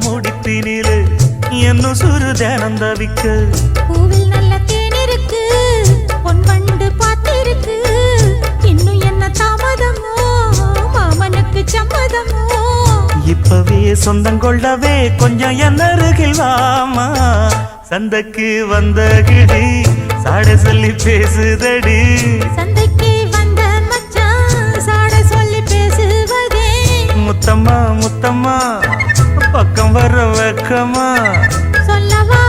முடிப்பினிலே என்னும் சுரு தினம் தவிக்க பூவில் நல்ல தேன் இருக்கு பொன் வண்டு பார்த்திருக்கு இன்னும் என்ன தாமதமோ மாமனுக்கு சம்மதமோ இப்பவே சொந்தம் கொள்ளவே கொஞ்சம் என் அருகில் வாமா சந்தைக்கு வந்த கிடி சாட சொல்லி பேசுதடி சந்தைக்கு வந்த மச்சான் சாட சொல்லி பேசுவதே முத்தம்மா முத்தம்மா பக்கம் வர வெக்கமா சொல்லவா